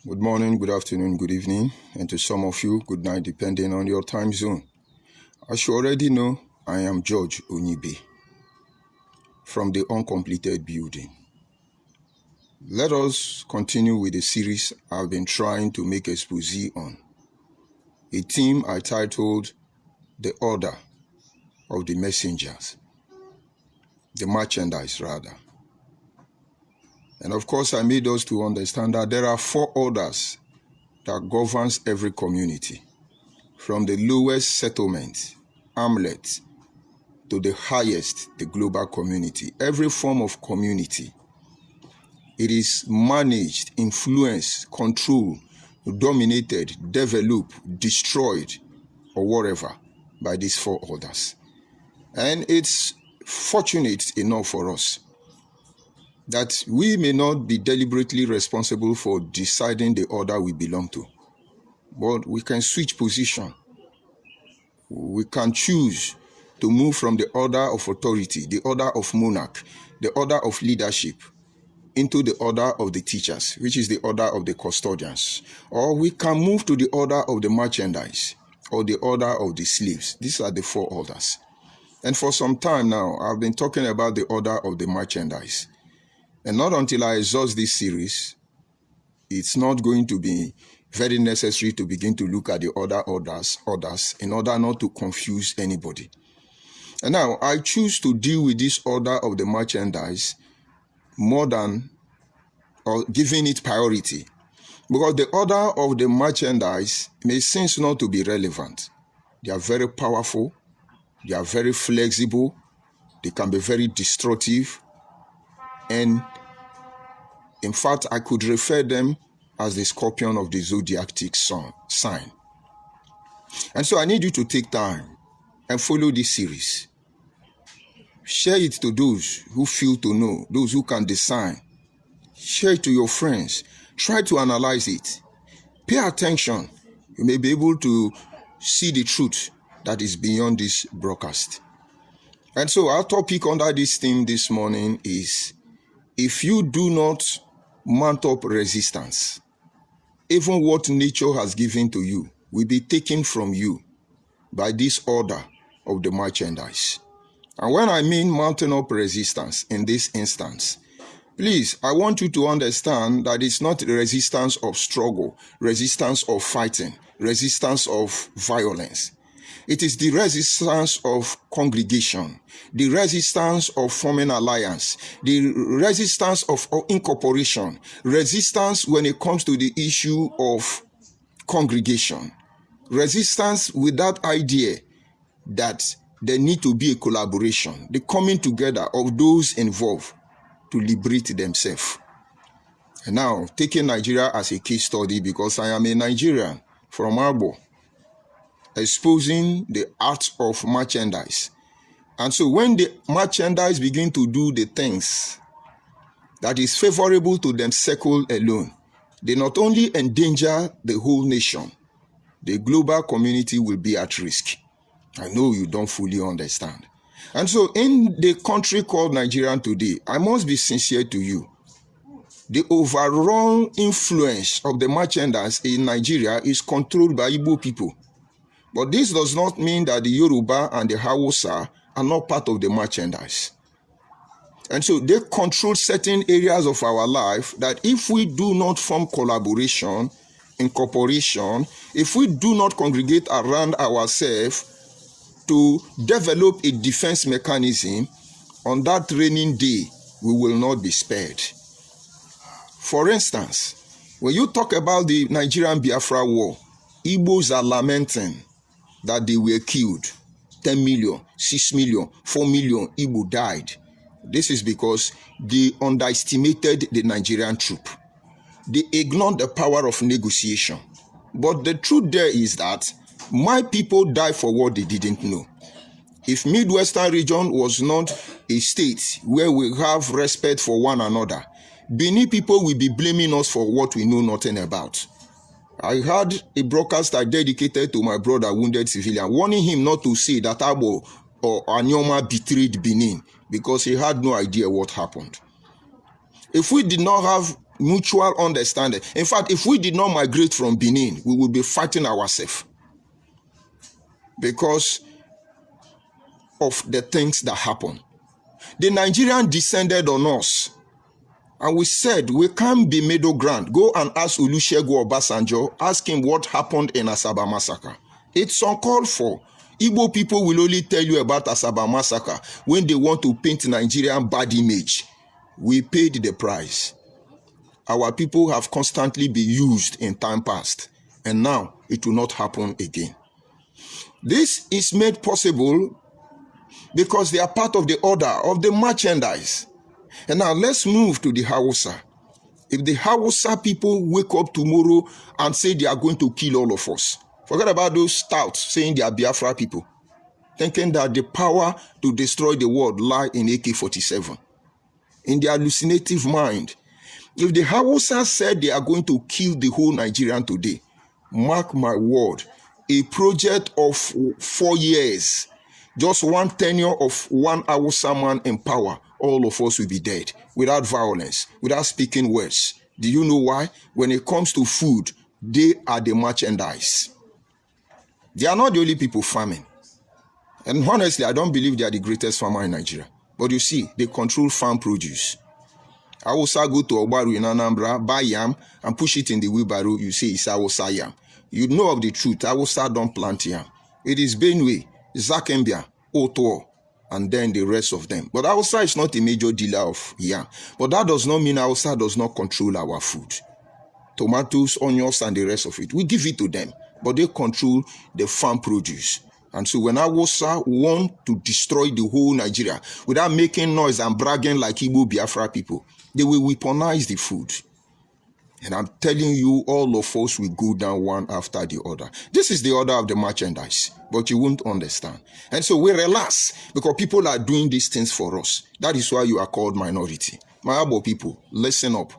Good morning, good afternoon, good evening, and to some of you, good night, depending on your time zone. As you already know, I am George Onyibe from the Uncompleted Building. Let us continue with the series I've been trying to make expose on, a theme I titled The Order of the Messengers, the merchandise rather. And of course, I made us to understand that there are 4 orders that governs every community, from the lowest settlement, hamlet, to the highest, the global community. Every form of community, it is managed, influenced, controlled, dominated, developed, destroyed, or whatever by these 4 orders. And it's fortunate enough for us that we may not be deliberately responsible for deciding the order we belong to, but we can switch position. We can choose to move from the order of authority, the order of monarch, the order of leadership, into the order of the teachers, which is the order of the custodians. Or we can move to the order of the merchandise, or the order of the slaves. These are the 4 orders. And for some time now, I've been talking about the order of the merchandise. And not until I exhaust this series, it's not going to be very necessary to begin to look at the other orders in order not to confuse anybody. And now I choose to deal with this order of the merchandise more than or giving it priority, because the order of the merchandise may seem not to be relevant. They are very powerful, they are very flexible, they can be very destructive, and in fact, I could refer them as the scorpion of the zodiac sign. And so I need you to take time and follow this series. Share it to those who feel to know, those who can discern. Share it to your friends. Try to analyze it. Pay attention. You may be able to see the truth that is beyond this broadcast. And so our topic under this theme this morning is, if you do not mount up resistance, even what nature has given to you will be taken from you by this order of the merchandise. And when I mean mounting up resistance in this instance, please, I want you to understand that it's not resistance of struggle, resistance of fighting, resistance of violence. It is the resistance of congregation, the resistance of forming alliance, the resistance of incorporation, resistance when it comes to the issue of congregation, resistance with that idea that there need to be a collaboration, the coming together of those involved to liberate themselves. And now, taking Nigeria as a case study, because I am a Nigerian from Abo, exposing the art of merchandise. And so when the merchandise begin to do the things that is favorable to them circle alone, they not only endanger the whole nation, the global community will be at risk. I know you don't fully understand. And so in the country called Nigeria today, I must be sincere to you. The overall influence of the merchandise in Nigeria is controlled by Igbo people. But this does not mean that the Yoruba and the Hausa are not part of the merchandise. And so they control certain areas of our life that if we do not form collaboration, incorporation, if we do not congregate around ourselves to develop a defense mechanism, on that raining day, we will not be spared. For instance, when you talk about the Nigerian Biafra war, Igbos are lamenting that they were killed. 10 million, 6 million, 4 million Igbo died. This is because they underestimated the Nigerian troop. They ignored the power of negotiation. But the truth there is that my people die for what they didn't know. If Midwestern region was not a state where we have respect for one another, Benin people will be blaming us for what we know nothing about. I had a broadcast I dedicated to my brother, wounded civilian, warning him not to say that Abo or Anyoma betrayed Benin because he had no idea what happened. If we did not have mutual understanding. In fact, if we did not migrate from Benin, we would be fighting ourselves because of the things that happen. The Nigerian descended on us, and we said we can't be middle ground. Go and ask Olusegun Obasanjo, ask him what happened in Asaba massacre. It's uncalled for. Igbo people will only tell you about Asaba massacre when they want to paint Nigerian bad image. We paid the price. Our people have constantly been used in time past, and now it will not happen again. This is made possible because they are part of the order of the merchandise. And now let's move to the Hausa. If the Hausa people wake up tomorrow and say they are going to kill all of us, forget about those stouts saying they are Biafra people, thinking that the power to destroy the world lie in AK-47. In their hallucinative mind, if the Hausa said they are going to kill the whole Nigerian today, mark my word, a project of 4 years, just one tenure of one Hausa man in power, all of us will be dead without violence, without speaking words. Do you know why? When it comes to food, they are the merchandise. They are not the only people farming. And honestly, I don't believe they are the greatest farmer in Nigeria. But you see, they control farm produce. Hausa go to Ogbaru in Anambra, buy yam, and push it in the wheelbarrow. You say it's Hausa yam. You know of the truth. Hausa don't plant yam. It is Benue, Zakembia, Otuo, and then the rest of them. But Hausa is not a major dealer of yam. But that does not mean Hausa does not control our food. Tomatoes, onions, and the rest of it. We give it to them, but they control the farm produce. And so when Hausa want to destroy the whole Nigeria without making noise and bragging like Igbo Biafra people, they will weaponize the food. And I'm telling you, all of us will go down one after the other. This is the order of the merchandise, but you won't understand. And so we relax because people are doing these things for us. That is why you are called minority. My Abo people, listen up.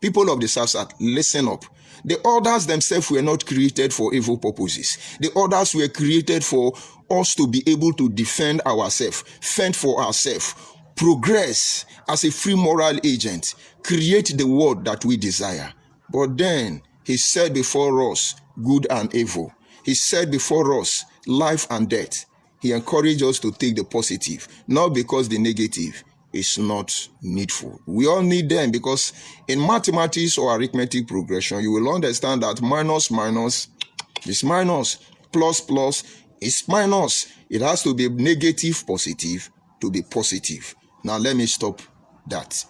People of the South, listen up. The orders themselves were not created for evil purposes. The orders were created for us to be able to defend ourselves, fend for ourselves, progress as a free moral agent, create the world that we desire. But then he said before us good and evil. He said before us life and death. He encouraged us to take the positive, not because the negative is not needful. We all need them because in mathematics or arithmetic progression, you will understand that minus minus is minus, plus plus is minus. It has to be negative positive to be positive. Now let me stop that.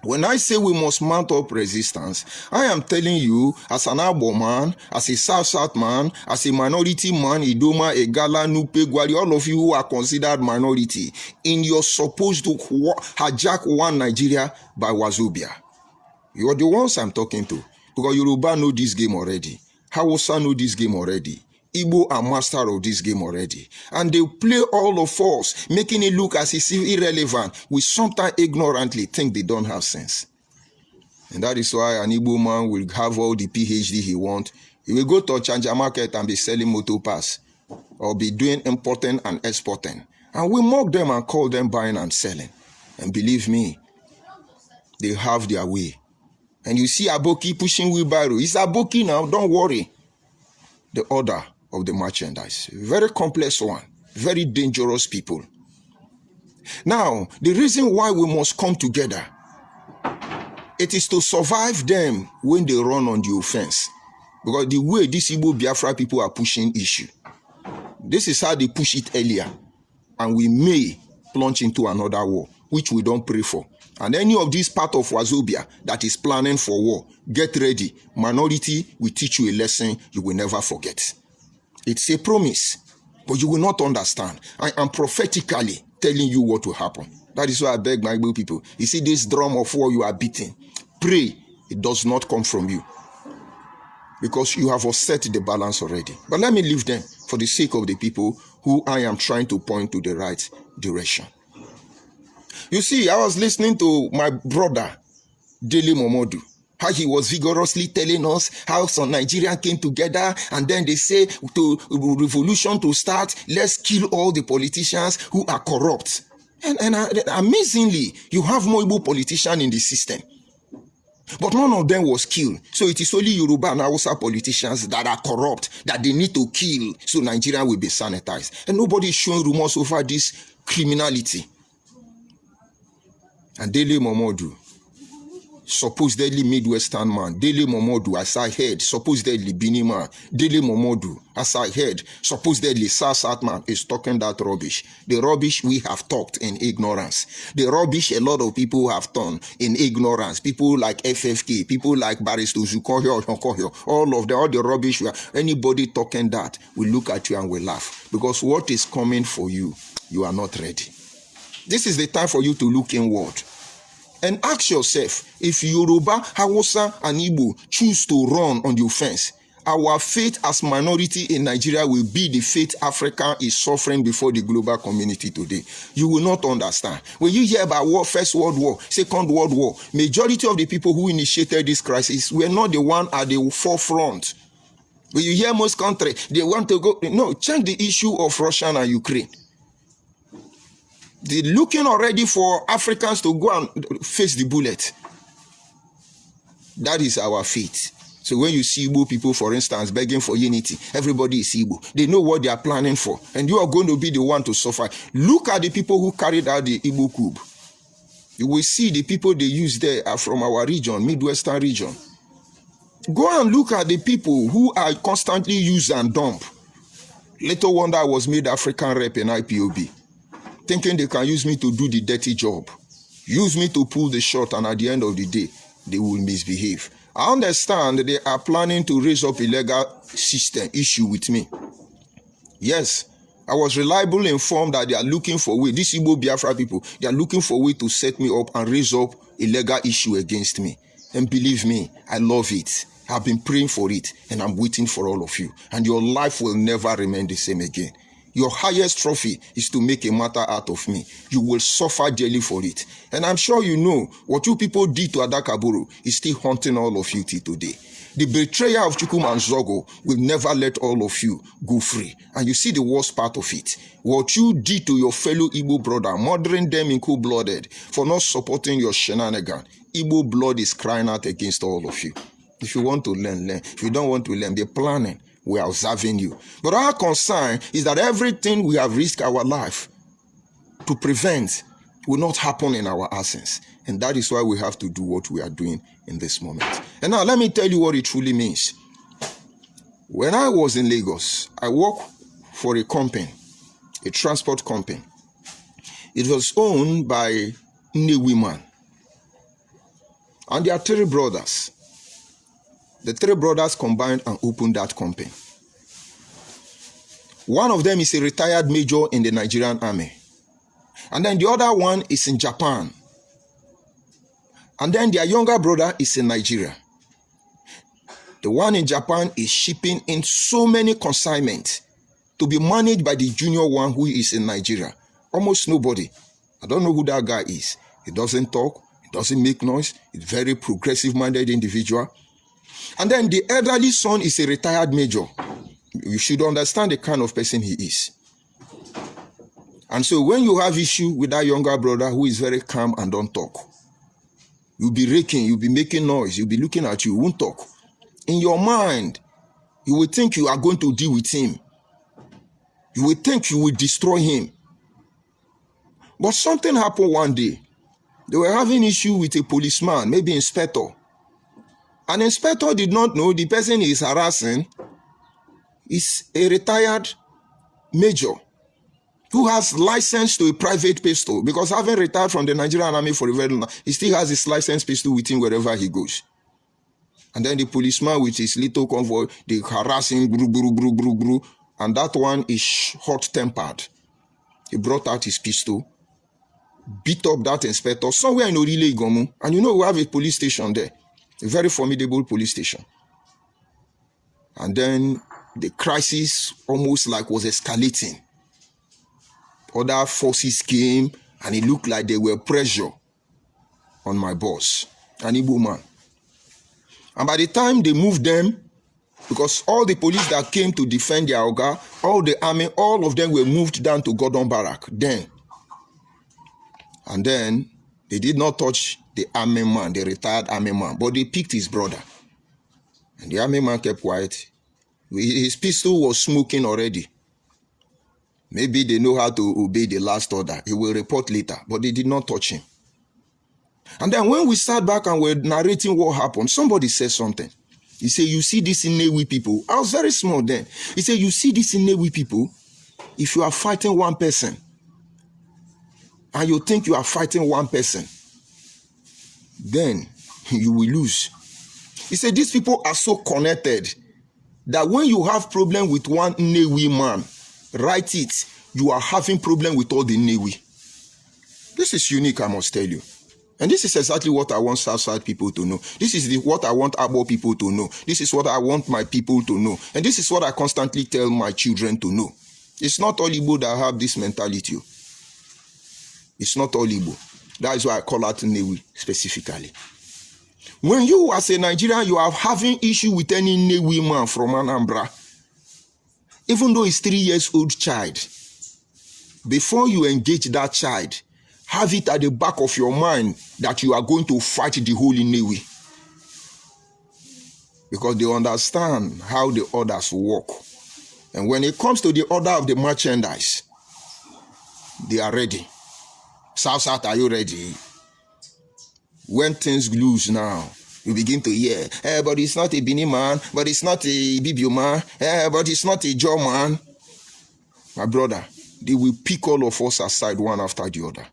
When I say we must mount up resistance, I am telling you, as an Abo man, as a South man, as a minority man, Idoma, Egala, Nupe, Gwali, all of you who are considered minority, in your supposed to hijack one Nigeria by Wazobia. You are the ones I'm talking to, because Yoruba know this game already. Hausa know this game already. Igbo are master of this game already. And they play all of us, making it look as if it's irrelevant. We sometimes ignorantly think they don't have sense. And that is why an Igbo man will have all the PhD he wants. He will go to a Chanja market and be selling motor pass or be doing importing and exporting. And we mock them and call them buying and selling. And believe me, they have their way. And you see Aboki pushing wheelbarrow. It's Aboki now, don't worry. The order of the merchandise. Very complex one. Very dangerous people. Now, the reason why we must come together, it is to survive them when they run on the offense. Because the way these Igbo Biafra people are pushing issue, this is how they push it earlier. And we may plunge into another war, which we don't pray for. And any of this part of Wazobia that is planning for war, get ready. Minority will teach you a lesson you will never forget. It's a promise, but you will not understand. I am prophetically telling you what will happen. That is why I beg my Igbo people. You see this drum of war you are beating. Pray it does not come from you. Because you have upset the balance already. But let me leave them for the sake of the people who I am trying to point to the right direction. You see, I was listening to my brother, Dele Momodu, how he was vigorously telling us how some Nigerians came together and then they say to revolution to start, let's kill all the politicians who are corrupt. And amazingly, you have more Igbo politicians in the system. But none of them was killed. So it is only Yoruba and Hausa politicians that are corrupt, that they need to kill so Nigeria will be sanitized. And nobody is showing remorse over this criminality. And Dele Momodu, supposedly Midwestern man, Dele Momodu, as I heard, supposedly Bini man, Dele Momodu, as I heard, supposedly Sarsat man is talking that rubbish. The rubbish we have talked in ignorance. The rubbish a lot of people have done in ignorance. People like FFK, people like Barrister Zukohyo, all of them, all the rubbish. Anybody talking that will look at you and will laugh. Because what is coming for you, you are not ready. This is the time for you to look inward. And ask yourself, if Yoruba, Hausa, and Igbo choose to run on the offense, our fate as minority in Nigeria will be the fate Africa is suffering before the global community today. You will not understand. When you hear about war, First World War, Second World War, majority of the people who initiated this crisis were not the one at the forefront. When you hear most countries, they want to go, no, check the issue of Russia and Ukraine. They're looking already for Africans to go and face the bullet. That is our fate. So when you see Igbo people, for instance, begging for unity, everybody is Igbo. They know what they are planning for. And you are going to be the one to suffer. Look at the people who carried out the Igbo coup. You will see the people they use there are from our region, Midwestern region. Go and look at the people who are constantly used and dumped. Little wonder I was made African rep in IPOB. Thinking they can use me to do the dirty job. Use me to pull the shot, and at the end of the day, they will misbehave. I understand they are planning to raise up illegal system issue with me. Yes, I was reliably informed that they are looking for a way, these Igbo Biafra people, they are looking for a way to set me up and raise up illegal issue against me. And believe me, I love it. I've been praying for it, and I'm waiting for all of you. And your life will never remain the same again. Your highest trophy is to make a matter out of me. You will suffer daily for it. And I'm sure you know what you people did to Adakaburu is still haunting all of you till today. The betrayer of Chukwumanzogo will never let all of you go free. And you see the worst part of it. What you did to your fellow Igbo brother, murdering them in cold-blooded for not supporting your shenanigan. Igbo blood is crying out against all of you. If you want to learn, learn. If you don't want to learn, they're planning. We are observing you. But our concern is that everything we have risked our life to prevent will not happen in our absence. And that is why we have to do what we are doing in this moment. And now let me tell you what it truly means. When I was in Lagos, I worked for a company, a transport company. It was owned by women. And there are three brothers. The three brothers combined and opened that company. One of them is a retired major in the Nigerian army. And then the other one is in Japan. And then their younger brother is in Nigeria. The one in Japan is shipping in so many consignments to be managed by the junior one who is in Nigeria. Almost nobody. I don't know who that guy is. He doesn't talk. He doesn't make noise. He's a very progressive-minded individual. And then the elderly son is a retired major. You should understand the kind of person he is. And so when you have issue with that younger brother who is very calm and don't talk, you'll be raking, you'll be making noise, you'll be looking at you, won't talk. In your mind, you will think you are going to deal with him. You will think you will destroy him. But something happened one day. They were having issue with a policeman, maybe inspector. An inspector did not know the person he is harassing is a retired major who has license to a private pistol, because having retired from the Nigerian army for a very long time, he still has his licensed pistol with him wherever he goes. And then the policeman with his little convoy, they harass him, and that one is hot-tempered. He brought out his pistol, beat up that inspector somewhere in Orile Igomu, and you know we have a police station there. A very formidable police station. And then the crisis almost like was escalating. Other forces came and it looked like there were pressure on my boss, an Igbo man. And by the time they moved them, because all the police that came to defend their Oga, all the army, all of them were moved down to Gordon Barrack then. And then They did not touch the army man, the retired army man, but they picked his brother. And the army man kept quiet. His pistol was smoking already. Maybe they know how to obey the last order. He will report later, but they did not touch him. And then when we sat back and were narrating what happened, somebody said something. He said, you see this Inewi people. I was very small then. He said, you see this Inewi people, if you are fighting one person, and you think you are fighting one person, then you will lose. He said, these people are so connected that when you have problem with one Inewi man, write it, you are having problem with all the Inewi. This is unique, I must tell you. And this is exactly what I want Southside people to know. This is what I want Abo people to know. This is what I want my people to know. And this is what I constantly tell my children to know. It's not all Igbo that have this mentality. It's not all Igbo. That is why I call out Newi specifically. When you as a Nigerian, you are having issue with any Newi man from Anambra, even though it's 3 years old child, before you engage that child, have it at the back of your mind that you are going to fight the whole Inewi. Because they understand how the orders work. And when it comes to the order of the merchandise, they are ready. South, are you ready? When things lose now, you begin to hear, but it's not a Bini man, but it's not a Bibio man, but it's not a Jaw man. My brother, they will pick all of us aside one after the other.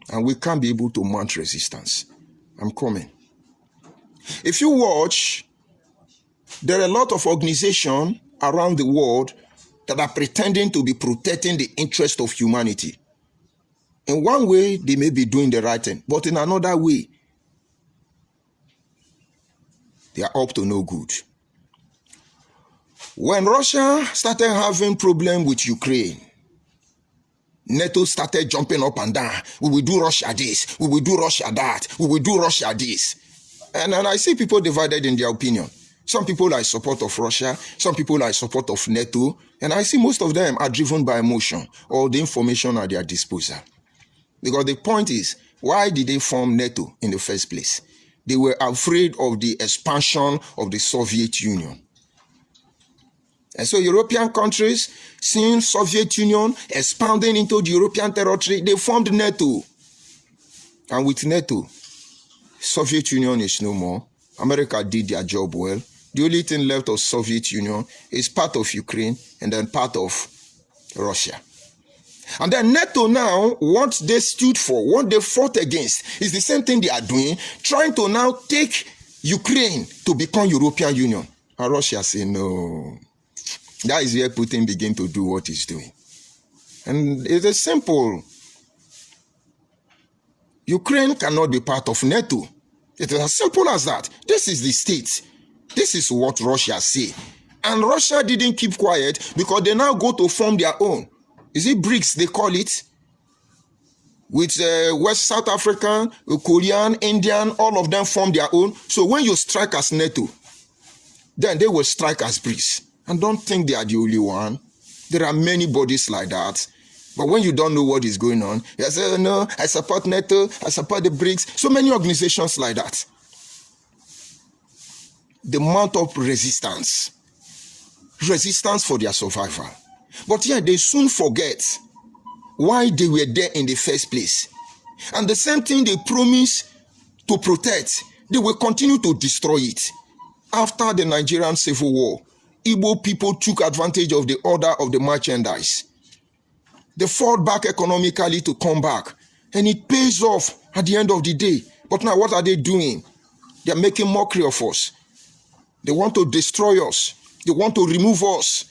And we can't be able to mount resistance. I'm coming. If you watch, there are a lot of organizations around the world that are pretending to be protecting the interest of humanity. In one way, they may be doing the right thing, but in another way, they are up to no good. When Russia started having problem with Ukraine, NATO started jumping up and down. We will do Russia this. We will do Russia that. We will do Russia this. And I see people divided in their opinion. Some people are in support of Russia. Some people are in support of NATO. And I see most of them are driven by emotion or the information at their disposal. Because the point is, why did they form NATO in the first place? They were afraid of the expansion of the Soviet Union. And so European countries, seeing Soviet Union expanding into the European territory, they formed NATO. And with NATO, Soviet Union is no more. America did their job well. The only thing left of Soviet Union is part of Ukraine and then part of Russia. And then NATO now, what they stood for, what they fought against, is the same thing they are doing, trying to now take Ukraine to become European Union. And Russia say no. That is where Putin begin to do what he's doing. And it is simple. Ukraine cannot be part of NATO. It is as simple as that. This is the state. This is what Russia say. And Russia didn't keep quiet because they now go to form their own. Is it BRICS they call it? With West South African, Korean, Indian, all of them form their own. So when you strike as NATO, then they will strike as BRICS. And don't think they are the only one. There are many bodies like that. But when you don't know what is going on, you say, oh, no, I support NATO, I support the BRICS. So many organizations like that. They mount up resistance for their survival. But yeah, they soon forget why they were there in the first place. And the same thing they promise to protect, they will continue to destroy it. After the Nigerian Civil War, Igbo people took advantage of the order of the merchandise. They fought back economically to come back. And it pays off at the end of the day. But now what are they doing? They are making mockery of us. They want to destroy us. They want to remove us.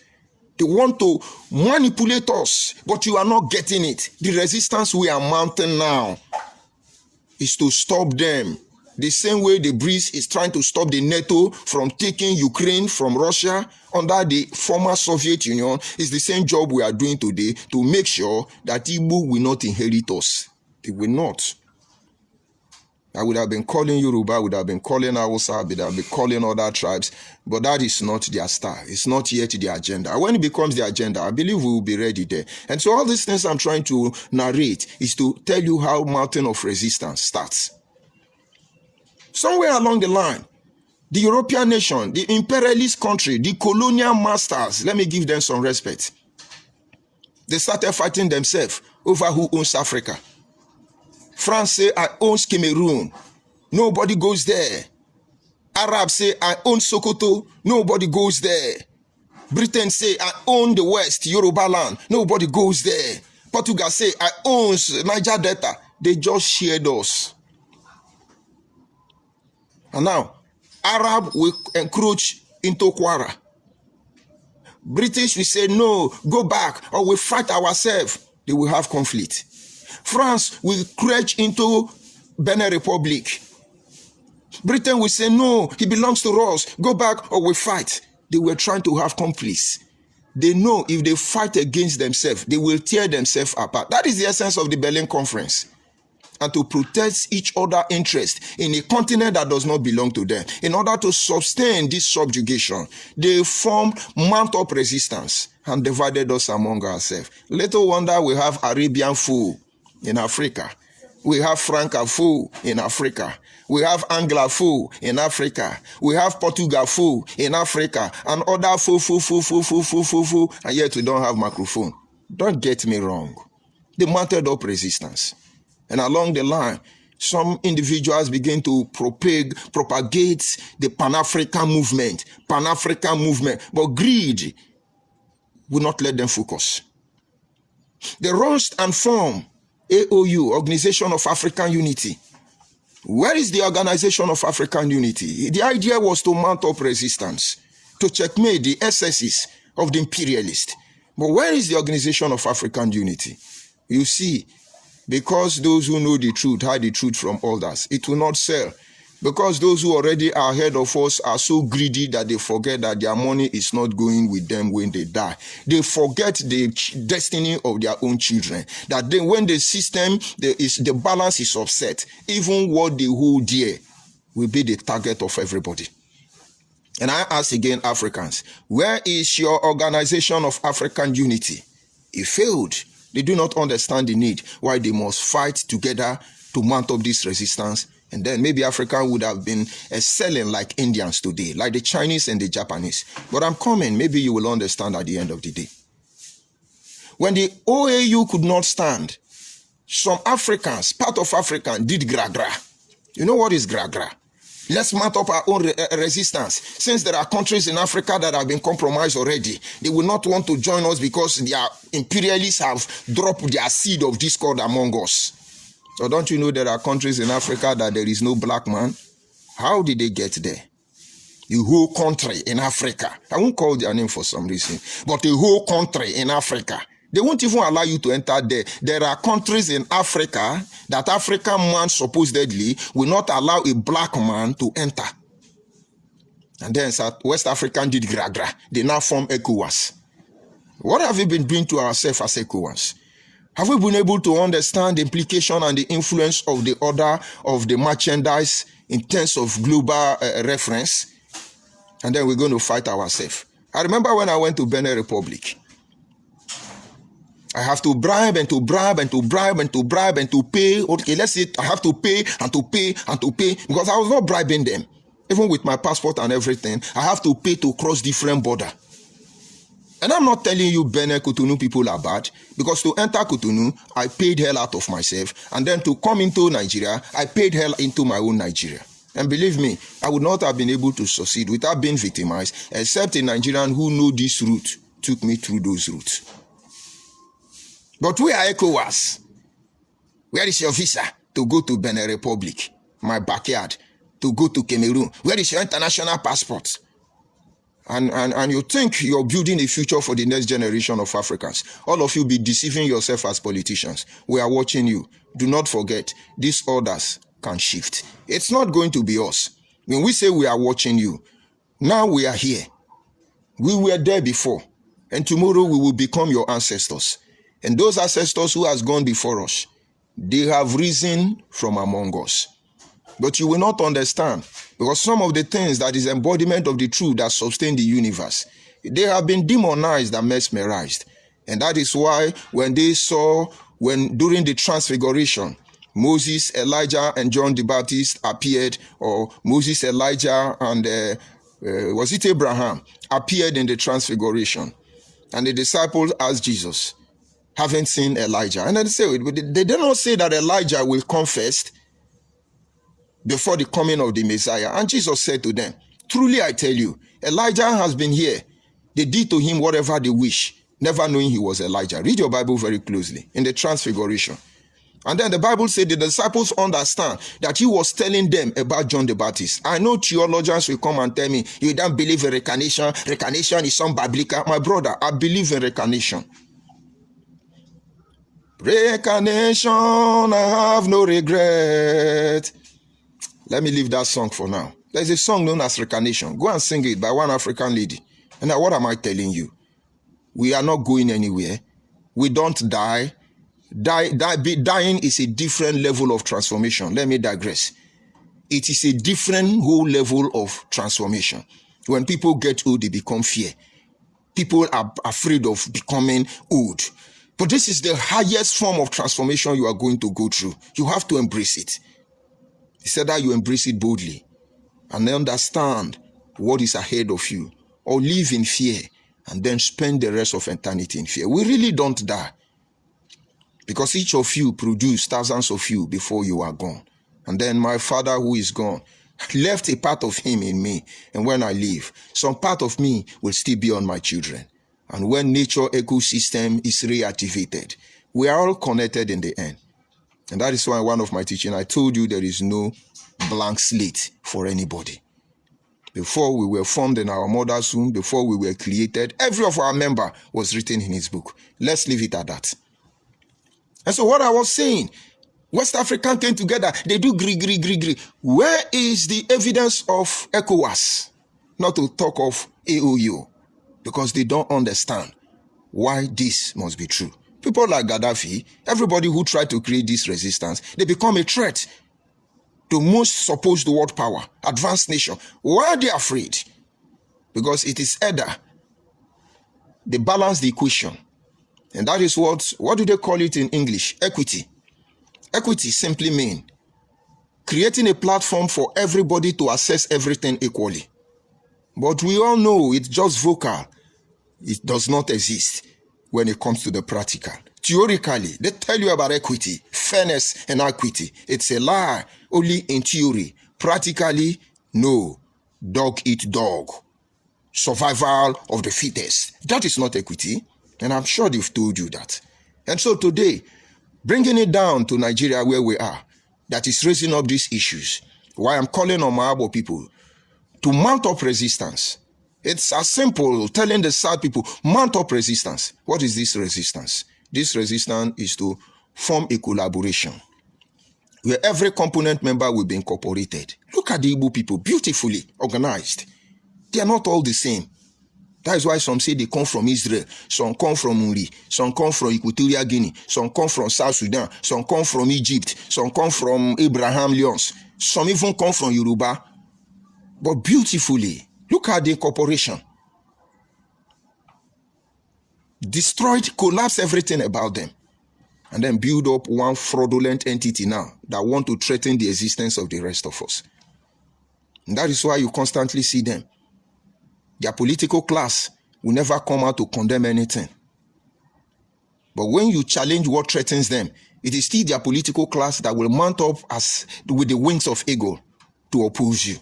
They want to manipulate us. But you are not getting it. The resistance we are mounting now is to stop them. The same way the BRICS is trying to stop the NATO from taking Ukraine from Russia under the former Soviet Union, is the same job we are doing today to make sure that Igbo will not inherit us. They will not. I would have been calling Yoruba, I would have been calling Hausa, I would have been calling other tribes, but that is not their style. It's not yet the agenda. When it becomes the agenda, I believe we will be ready there. And so all these things I'm trying to narrate is to tell you how mountain of resistance starts. Somewhere along the line, the European nation, the imperialist country, the colonial masters, let me give them some respect. They started fighting themselves over who owns Africa. France say, I own Cameroon. Nobody goes there. Arabs say, I own Sokoto. Nobody goes there. Britain say, I own the West, Yoruba land. Nobody goes there. Portugal say, I own Niger Delta. They just shared us. And now, Arab will encroach into Kwara. British will say, no, go back, or we fight ourselves. They will have conflict. France will crouch into Benin Republic. Britain will say, no, he belongs to us. Go back or we fight. They were trying to have conflicts. They know if they fight against themselves, they will tear themselves apart. That is the essence of the Berlin Conference. And to protect each other's interest in a continent that does not belong to them. In order to sustain this subjugation, they formed mount-up resistance and divided us among ourselves. Little wonder we have Arabian fool in Africa. We have Francophone in Africa. We have Anglophone in Africa. We have Portugal in Africa. And other foo, and yet we don't have microphone. Don't get me wrong. They mounted up resistance. And along the line, some individuals begin to propagate the Pan-African movement. But greed will not let them focus. They rushed and formed AOU, Organization of African Unity. Where is the Organization of African Unity? The idea was to mount up resistance, to checkmate the excesses of the imperialists. But where is the Organization of African Unity? You see, because those who know the truth hide the truth from others, it will not sell. Because those who already are ahead of us are so greedy that they forget that their money is not going with them when they die. They forget the destiny of their own children. That then when the system, the balance is upset, even what they hold dear will be the target of everybody. And I ask again, Africans, where is your Organization of African Unity? It failed. They do not understand the need why they must fight together to mount up this resistance. And then maybe Africa would have been excelling like Indians today, like the Chinese and the Japanese. But I'm coming, maybe you will understand at the end of the day. When the OAU could not stand, some Africans, part of Africa, did gra-gra. You know what is gra-gra? Let's mount up our own resistance. Since there are countries in Africa that have been compromised already, they will not want to join us because their imperialists have dropped their seed of discord among us. So don't you know there are countries in Africa that there is no black man? How did they get there? The whole country in Africa. I won't call their name for some reason. But the whole country in Africa. They won't even allow you to enter there. There are countries in Africa that African man supposedly will not allow a black man to enter. And then West African did gra-gra. They now form ECOWAS. What have we been doing to ourselves as ECOWAS? Have we been able to understand the implication and the influence of the order of the merchandise in terms of global reference? And then we're going to fight ourselves. I remember when I went to Benin Republic. I have to bribe and to bribe and to bribe and to bribe and to pay. Okay, let's say I have to pay and to pay and to pay because I was not bribing them. Even with my passport and everything, I have to pay to cross different border. And I'm not telling you Benin, Cotonou people are bad, because to enter Cotonou, I paid hell out of myself. And then to come into Nigeria, I paid hell into my own Nigeria. And believe me, I would not have been able to succeed without being victimized, except a Nigerian who know this route took me through those routes. But we are ECOWAS. Where is your visa to go to Benin Republic, my backyard, to go to Cameroon? Where is your international passport? And you think you're building a future for the next generation of Africans. All of you be deceiving yourself as politicians. We are watching you. Do not forget, these orders can shift. It's not going to be us. When we say we are watching you, now we are here. We were there before. And tomorrow we will become your ancestors. And those ancestors who has gone before us, they have risen from among us. But you will not understand, because some of the things that is embodiment of the truth that sustain the universe, they have been demonized and mesmerized. And that is why when they saw, during the transfiguration, Moses, Elijah, and John the Baptist appeared, or Moses, Elijah, and was it Abraham, appeared in the transfiguration. And the disciples asked Jesus, haven't seen Elijah. And then they did not say that Elijah will come first before the coming of the Messiah. And Jesus said to them, truly I tell you, Elijah has been here. They did to him whatever they wish, never knowing he was Elijah. Read your Bible very closely in the transfiguration. And then the Bible said the disciples understand that he was telling them about John the Baptist. I know theologians will come and tell me, you don't believe in reincarnation. Reincarnation is some biblical. My brother, I believe in reincarnation. Reincarnation, I have no regret. Let me leave that song for now. There's a song known as Reincarnation. Go and sing it by one African lady. And now what am I telling you? We are not going anywhere. We don't die. Dying is a different level of transformation. Let me digress. It is a different whole level of transformation. When people get old, they become fear. People are afraid of becoming old. But this is the highest form of transformation you are going to go through. You have to embrace it. He said that you embrace it boldly and understand what is ahead of you, or live in fear and then spend the rest of eternity in fear. We really don't die, because each of you produced thousands of you before you are gone. And then my Father who is gone left a part of him in me. And when I leave, some part of me will still be on my children. And when nature ecosystem is reactivated, we are all connected in the end. And that is why one of my teaching, I told you there is no blank slate for anybody. Before we were formed in our mother's womb, before we were created, every of our member was written in his book. Let's leave it at that. And so what I was saying, West African came together, they do gree. Where is the evidence of ECOWAS? Not to talk of AOU, because they don't understand why this must be true. People like Gaddafi, everybody who tried to create this resistance, they become a threat to most supposed world power, advanced nation. Why are they afraid? Because it is either they balance the equation. And that is what do they call it in English? Equity. Equity simply means creating a platform for everybody to access everything equally. But we all know it's just vocal. It does not exist when it comes to the practical. Theoretically, they tell you about equity, fairness, and equity. It's a lie, only in theory. Practically, no. Dog eat dog. Survival of the fittest. That is not equity. And I'm sure they've told you that. And so today, bringing it down to Nigeria where we are, that is raising up these issues. Why I'm calling on my Igbo people to mount up resistance. It's as simple telling the South people, mount up resistance. What is this resistance? This resistance is to form a collaboration where every component member will be incorporated. Look at the Igbo people, beautifully organized. They are not all the same. That is why some say they come from Israel, some come from Uri, some come from Equatorial Guinea, some come from South Sudan, some come from Egypt, some come from Abraham Lyons, some even come from Yoruba. But beautifully, look at the incorporation. Destroyed, collapse everything about them. And then build up one fraudulent entity now that want to threaten the existence of the rest of us. And that is why you constantly see them. Their political class will never come out to condemn anything. But when you challenge what threatens them, it is still their political class that will mount up as with the wings of eagle to oppose you.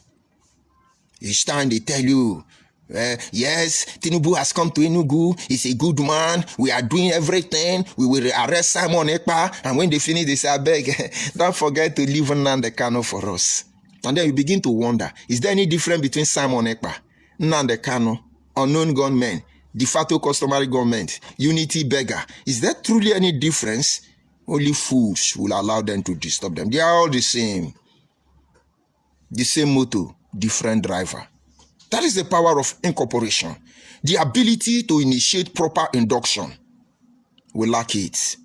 Each time they tell you, yes, Tinubu has come to Enugu, he's a good man, we are doing everything, we will arrest Simon Ekpa, and when they finish, they say, I beg, don't forget to leave Nnamdi Kanu for us. And then you begin to wonder, is there any difference between Simon Ekpa, Nnamdi Kanu, unknown gunmen, de facto customary government, unity beggar? Is there truly any difference? Only fools will allow them to disturb them. They are all the same. The same motto, different driver. That is the power of incorporation. The ability to initiate proper induction. We lack it.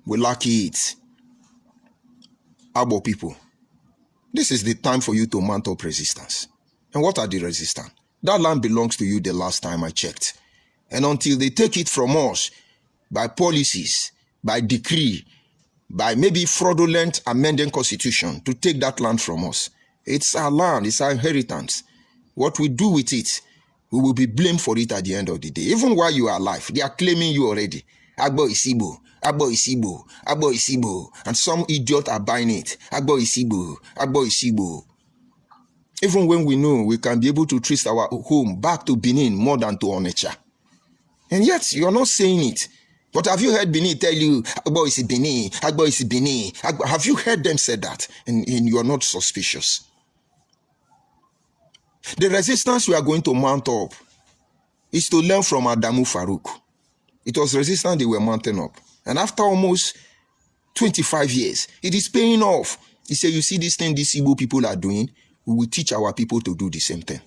We lack it. Igbo people, This is the time for you to mount up resistance. And what are the resistance? That land belongs to you the last time I checked. And until they take it from us by policies, by decree, by maybe fraudulent amending constitution to take that land from us, it's our land, it's our inheritance. What we do with it, we will be blamed for it at the end of the day. Even while you are alive, they are claiming you already. Agbo Isibo, Agbo Isibo, Agbo Isibo. And some idiot are buying it. Agbo Isibo, Agbo Isibo. Even when we know we can be able to trace our home back to Benin more than to Onitsha. And yet, you're not saying it. But have you heard Benin tell you, Agbo is Benin, Agbo is Benin? Have you heard them say that? And you're not suspicious. The resistance we are going to mount up is to learn from Adamu Farouk. It was resistance they were mounting up. And after almost 25 years, it is paying off. He said, you see this thing these Igbo people are doing? We will teach our people to do the same thing.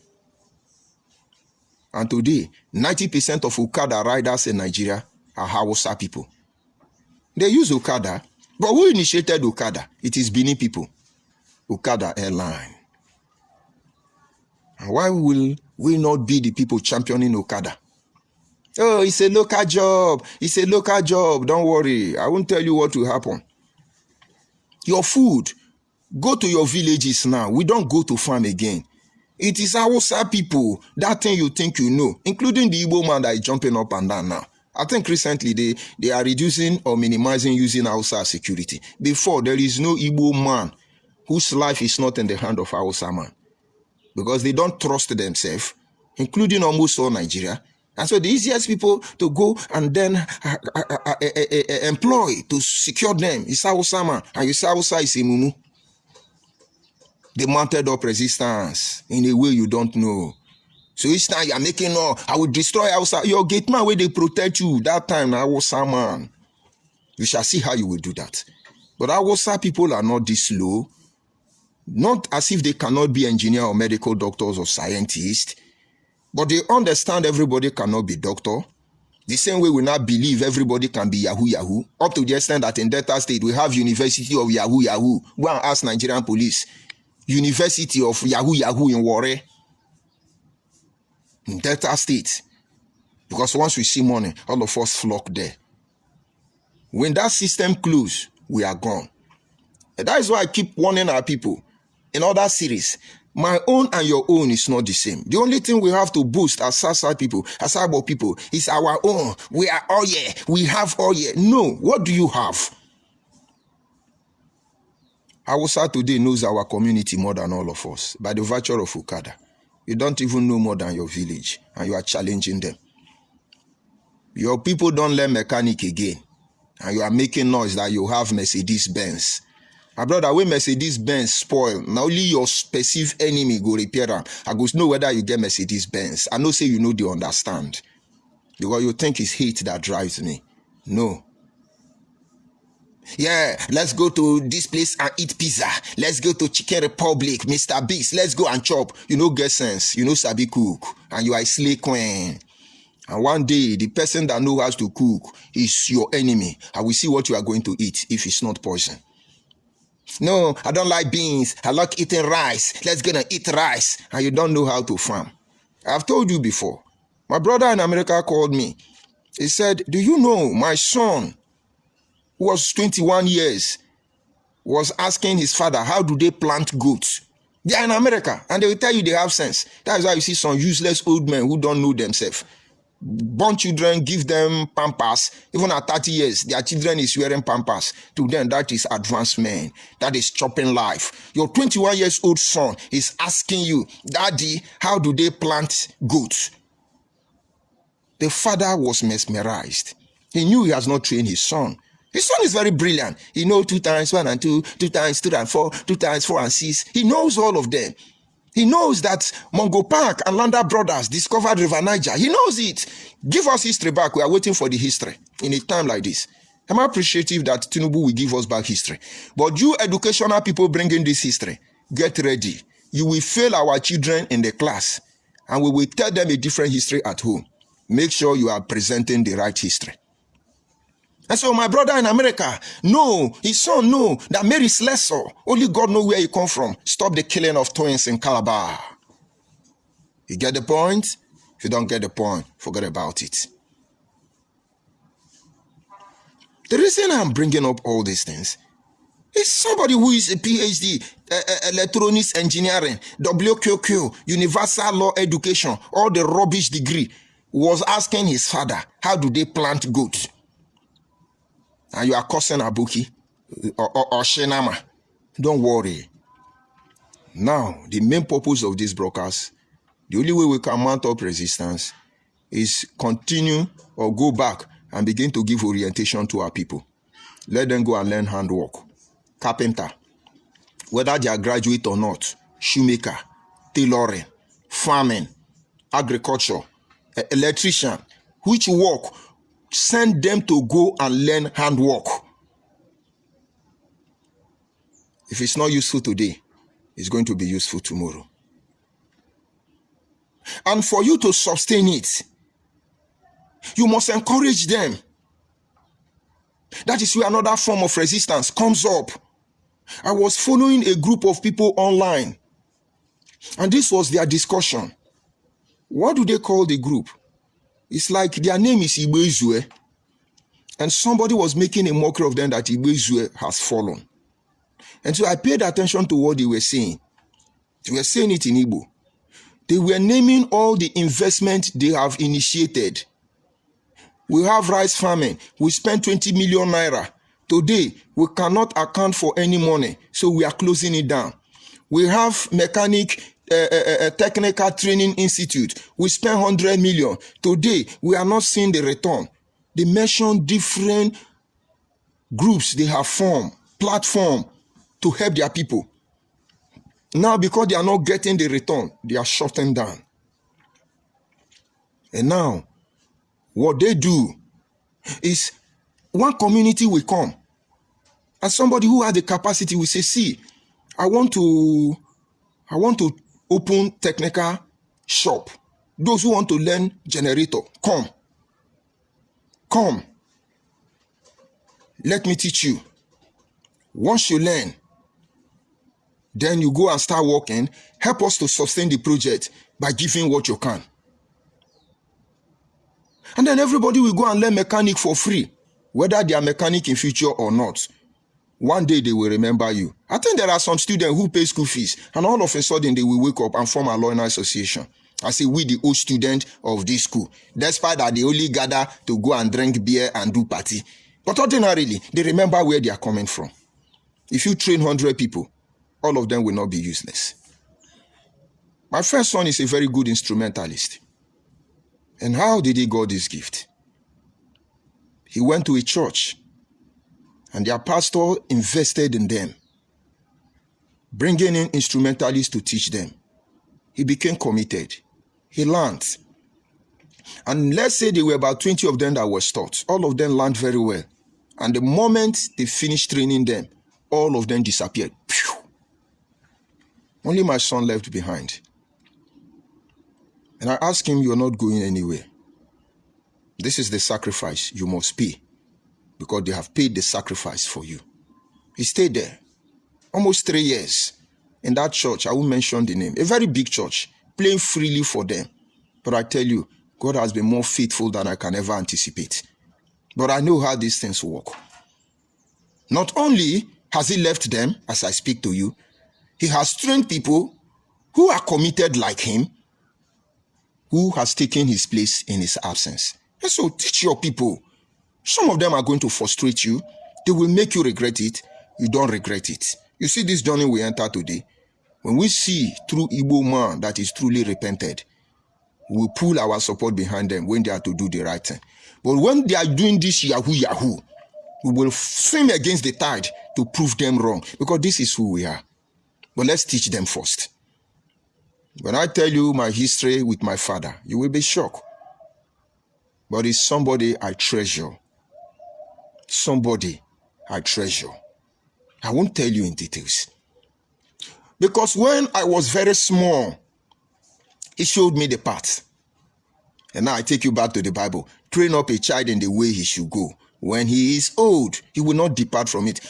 And today, 90% of Okada riders in Nigeria are Hausa people. They use Okada, but who initiated Okada? It is Benin people. Okada Airline. And why will we not be the people championing Okada? Oh, it's a local job. It's a local job. Don't worry. I won't tell you what will happen. Your food. Go to your villages now. We don't go to farm again. It is Hausa people. That thing you think you know, including the Igbo man that is jumping up and down now. I think recently they are reducing or minimizing using Hausa security. Before, there is no Igbo man whose life is not in the hand of Hausa man. Because they don't trust themselves, including almost all Nigeria. And so the easiest people to go and then employ to secure them is Hausa man. And you say Hausa is a mumu. They mounted up resistance in a way you don't know. So each time you are making, I will destroy Hausa. Your gate man where they protect you. That time, Hausa man. You shall see how you will do that. But Hausa people are not this low. Not as if they cannot be engineer or medical doctors or scientists. But they understand everybody cannot be doctor. The same way we now believe everybody can be Yahoo Yahoo. Up to the extent that in Delta State, we have University of Yahoo Yahoo. Go and ask Nigerian police. University of Yahoo Yahoo in Warri. In Delta State. Because once we see money, all of us flock there. When that system closes, we are gone. And that is why I keep warning our people. In other series, my own and your own is not the same. The only thing we have to boost as Southside people, as Igbo people, is our own. We are all here. We have all here. No. What do you have? Hausa today knows our community more than all of us by the virtue of Okada. You don't even know more than your village, and you are challenging them. Your people don't learn mechanic again, and you are making noise that you have Mercedes-Benz. My brother, when Mercedes-Benz spoil, now only your perceived enemy go repair them. I go know whether you get Mercedes-Benz. I know say you know they understand. Because you think it's hate that drives me. No. Yeah, let's go to this place and eat pizza. Let's go to Chicken Republic, Mr. Biggs. Let's go and chop. You know get sense. You know sabi cook. And you are a slay queen. And one day, the person that knows how to cook is your enemy. I will see what you are going to eat if it's not poison. No, I don't like beans. I like eating rice. Let's go and eat rice. And you don't know how to farm. I've told you before. My brother in America called me. He said, do you know my son, who was 21 years, was asking his father, how do they plant goats? They are in America, and they will tell you they have sense. That is why you see some useless old men who don't know themselves. Born children, give them pampers. Even at 30 years, their children is wearing pampers. To them, that is advancement. That is chopping life. Your 21 years old son is asking you, Daddy, how do they plant goats? The father was mesmerized. He knew he has not trained his son. His son is very brilliant. He knows 2 times 1 and 2, 2 times 2 and 4, 2 times 4 and 6. He knows all of them. He knows that Mongo Park and Landa Brothers discovered River Niger. He knows it. Give us history back. We are waiting for the history in a time like this. I'm appreciative that Tinubu will give us back history. But you educational people bringing this history, get ready. You will fail our children in the class, and we will tell them a different history at home. Make sure you are presenting the right history. And so my brother in America, no, his son, no, that Mary is lesser. Only God knows where he come from. Stop the killing of twins in Calabar. You get the point? If you don't get the point, forget about it. The reason I'm bringing up all these things is somebody who is a PhD, electronics engineering, WQQ, universal law education, all the rubbish degree, was asking his father, how do they plant goats? And you are cursing Abuki or Shenama. Don't worry. Now, the main purpose of this broadcast, the only way we can mount up resistance is continue or go back and begin to give orientation to our people. Let them go and learn handwork. Carpenter, whether they are graduate or not, shoemaker, tailoring, farming, agriculture, electrician, which work, send them to go and learn handwork. If it's not useful today, it's going to be useful tomorrow. And for you to sustain it, you must encourage them. That is where another form of resistance comes up. I was following a group of people online, and this was their discussion. What do they call the group? It's like their name is Ibezue, and somebody was making a mockery of them that Ibezue has fallen. And so I paid attention to what they were saying. They were saying it in Igbo. They were naming all the investment they have initiated. We have rice farming. We spent 20 million naira. Today, we cannot account for any money, so we are closing it down. We have technical training institute. We spent 100 million. Today, we are not seeing the return. They mentioned different groups they have formed, platform to help their people. Now, because they are not getting the return, they are shutting down. And now, what they do is one community will come, and somebody who has the capacity will say, see, I want to open technical shop. Those who want to learn generator, come. Let me teach you. Once you learn, then you go and start working. Help us to sustain the project by giving what you can. And then everybody will go and learn mechanic for free, whether they are mechanic in future or not. One day they will remember you. I think there are some students who pay school fees, and all of a sudden they will wake up and form a alumni association. I say, we the old student of this school, despite that they only gather to go and drink beer and do party. But ordinarily, they remember where they are coming from. If you train 100 people, all of them will not be useless. My first son is a very good instrumentalist. And how did he get this gift? He went to a church, and their pastor invested in them, bringing in instrumentalists to teach them. He became committed. He learned. And let's say there were about 20 of them that were taught. All of them learned very well. And the moment they finished training them, all of them disappeared. Phew. Only my son left behind. And I asked him, you're not going anywhere. This is the sacrifice you must pay, because they have paid the sacrifice for you. He stayed there almost 3 years in that church. I won't mention the name. A very big church, playing freely for them. But I tell you, God has been more faithful than I can ever anticipate. But I know how these things work. Not only has he left them, as I speak to you, he has trained people who are committed like him, who has taken his place in his absence. And so teach your people. Some of them are going to frustrate you. They will make you regret it. You don't regret it. You see this journey we enter today. When we see true Igbo man that is truly repented, we pull our support behind them when they are to do the right thing. But when they are doing this yahoo, we will swim against the tide to prove them wrong, because this is who we are. But let's teach them first. When I tell you my history with my father, you will be shocked. But it's somebody I treasure. Somebody I treasure. I won't tell you in details. Because when I was very small, he showed me the path. And now I take you back to the Bible. Train up a child in the way he should go. When he is old, he will not depart from it.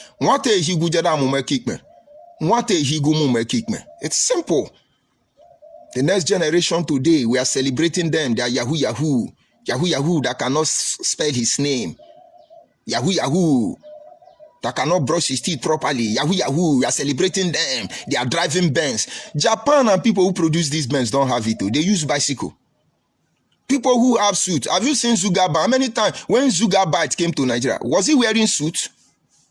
It's simple. The next generation today, we are celebrating them. They are Yahoo Yahoo. Yahoo Yahoo that cannot spell his name. Yahoo Yahoo that cannot brush his teeth properly. Yahoo Yahoo, we are celebrating them. They are driving Benz. Japan and people who produce these Benz don't have it. They use bicycle. People who have suits. Have you seen Zugaba? How many times when Zugabite came to Nigeria, was he wearing suit?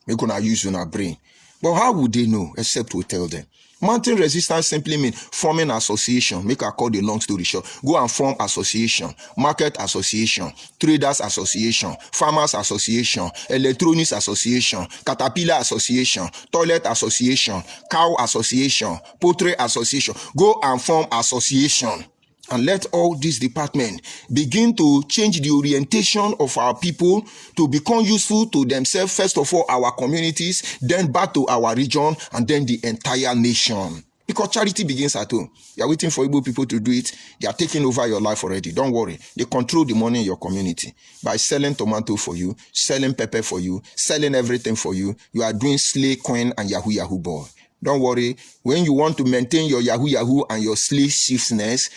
We're going to use on our brain. But how would they know except to tell them? Mountain resistance simply means forming association. Make a call the long story short. Go and form association, market association, traders association, farmers association, electronics association, caterpillar association, toilet association, cow association, poultry association. Go and form association. And let all these departments begin to change the orientation of our people to become useful to themselves, first of all, our communities, then back to our region, and then the entire nation. Because charity begins at home. You are waiting for Igbo people to do it. They are taking over your life already. Don't worry. They control the money in your community. By selling tomato for you, selling pepper for you, selling everything for you, you are doing slay coin and Yahoo Yahoo boy. Don't worry. When you want to maintain your Yahoo Yahoo and your slave chiefness,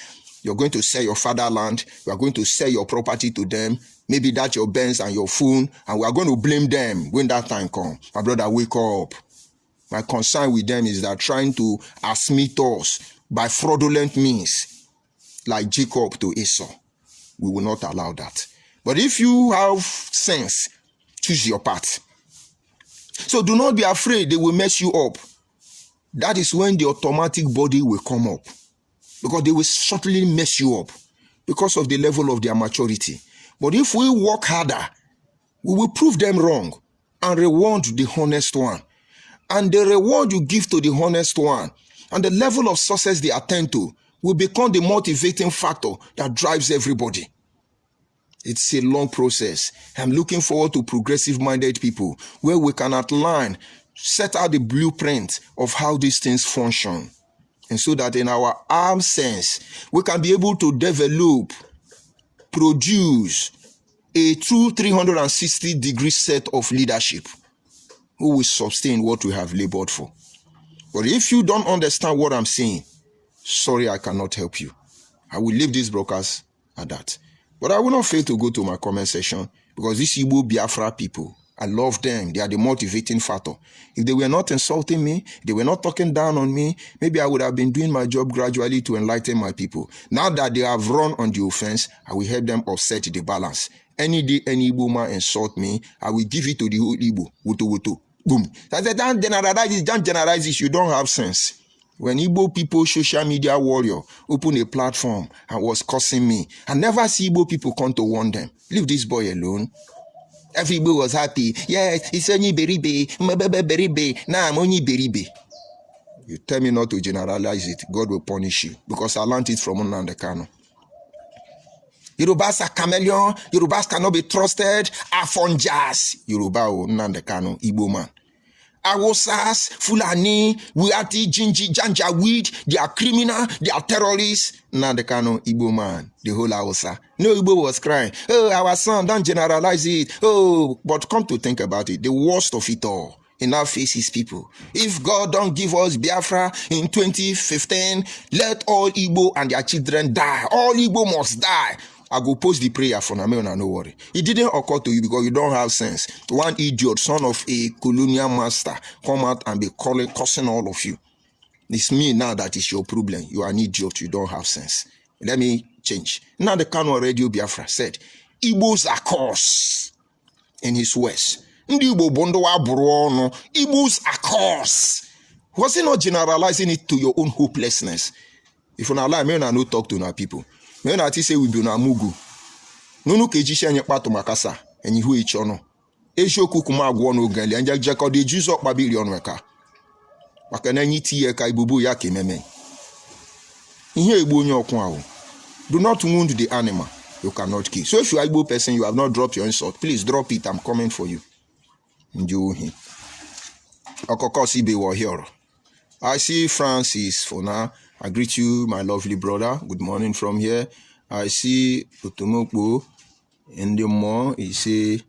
you're going to sell your fatherland. You are going to sell your property to them. Maybe that's your Benz and your phone. And we are going to blame them when that time comes. My brother, wake up. My concern with them is that trying to asmit us by fraudulent means, like Jacob to Esau. We will not allow that. But if you have sense, choose your path. So do not be afraid they will mess you up. That is when the automatic body will come up. Because they will certainly mess you up because of the level of their maturity. But if we work harder, we will prove them wrong and reward the honest one. And the reward you give to the honest one and the level of success they attend to will become the motivating factor that drives everybody. It's a long process. I'm looking forward to progressive-minded people where we can outline, set out the blueprint of how these things function. And so that in our arm sense, we can be able to develop, produce a true 360-degree set of leadership who will sustain what we have labored for. But if you don't understand what I'm saying, sorry, I cannot help you. I will leave this broadcast at that. But I will not fail to go to my comment section because these Igbo Biafra people, I love them. They are the motivating factor. If they were not insulting me, they were not talking down on me, maybe I would have been doing my job gradually to enlighten my people. Now that they have run on the offense, I will help them offset the balance. Any day any Igbo man insult me, I will give it to the whole Igbo. Wuto, wuto. Boom. Don't generalize this. You don't have sense. When Igbo people, social media warrior, open a platform and was cursing me, I never see Igbo people come to warn them. Leave this boy alone. Everybody was happy. Yes, it's only beribe. Nah, I'm only beribe. You tell me not to generalize it. God will punish you because I learned it from Nnamdi Kanu. Yorubas are chameleon. Yorubas cannot be trusted. Afonjas. Yoruba o Nnamdi Kanu, Igbo man. Awosas, Fulani, Wiati, Jinji, Janjaweed, they are criminal, they are terrorists. Nnamdi Kanu, Igbo man, the whole Awosa. No Igbo was crying, oh, our son, don't generalize it. Oh, but come to think about it, the worst of it all in our faces, people. If God don't give us Biafra in 2015, let all Igbo and their children die. All Igbo must die. I go post the prayer for Namena, no worry. It didn't occur to you because you don't have sense. One idiot, son of a colonial master, come out and be cursing all of you. It's me now that is your problem. You are an idiot, you don't have sense. Let me change. Now the Kano Radio Biafra said, Igbos are cursed in his words. Igbos are cursed. Was he not generalizing it to your own hopelessness? If you not lie, may not talk to our people. May not say we be na mugu. Nunu kejishi anye pato makasa enyi hu ichono. Ejo kukuma agwo no gali anja jeko de juzo babili onweka. Maka na nyi tie ka ibubu ya kememe. Ihe egbo onye okun awo. Do not wound the animal. You cannot kill. So if you are Igbo person, you have not dropped your insult, please drop it. I'm coming for you. Njuhi. Okokosi be wa here. I see Francis for now. I greet you, my lovely brother. Good morning from here. I see Utumokbo in the mall. He say,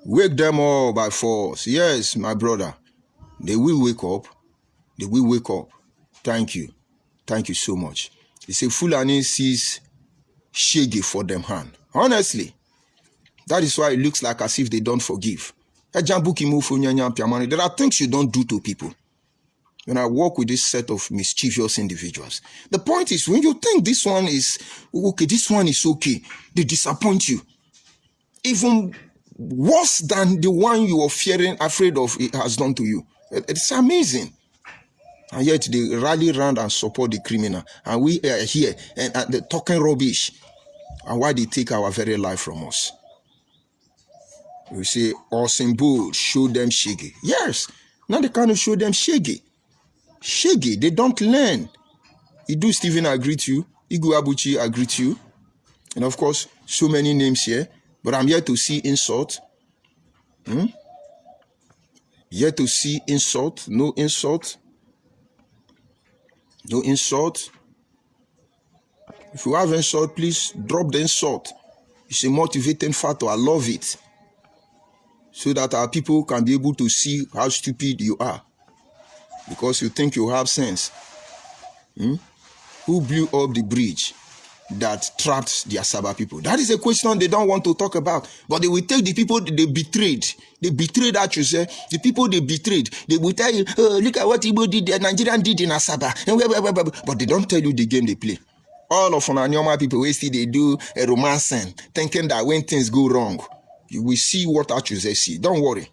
Wake them up by force. Yes, my brother. They will wake up. They will wake up. Thank you. Thank you so much. They say Fulani sees shaggy for them hand. Honestly, that is why it looks like as if they don't forgive. There are things you don't do to people. When I work with this set of mischievous individuals, the point is when you think this one is okay, they disappoint you. Even worse than the one you are afraid of it has done to you. It's amazing. And yet they rally around and support the criminal. And we are here and they're talking rubbish. And why they take our very life from us. We say, awesome bull, show them shaggy. Yes, now they kind of show them shaggy. Shaggy, they don't learn. Idu Stephen, I greet you. Igu Abuchi, I greet you. And of course, so many names here. But I'm here to see insult. Here to see insult. No insult. No insult. If you have insult, please drop the insult. It's a motivating factor. I love it. So that our people can be able to see how stupid you are. Because you think you have sense. Who blew up the bridge that trapped the Asaba people? That is a question they don't want to talk about. But they will take the people they betrayed. They betrayed that you say. The people they betrayed. They will tell you, oh, look at what Igbo did, the Nigerian did in Asaba. But they don't tell you the game they play. All of Onanyoma people, we see they do a romancing, thinking that when things go wrong, you will see what Achuse see. Don't worry.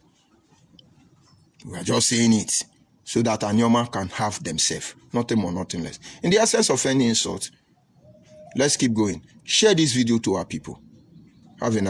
We are just saying it so that Anyoma can have themselves. Nothing more, nothing less. In the absence of any insult, let's keep going. Share this video to our people. Have a nice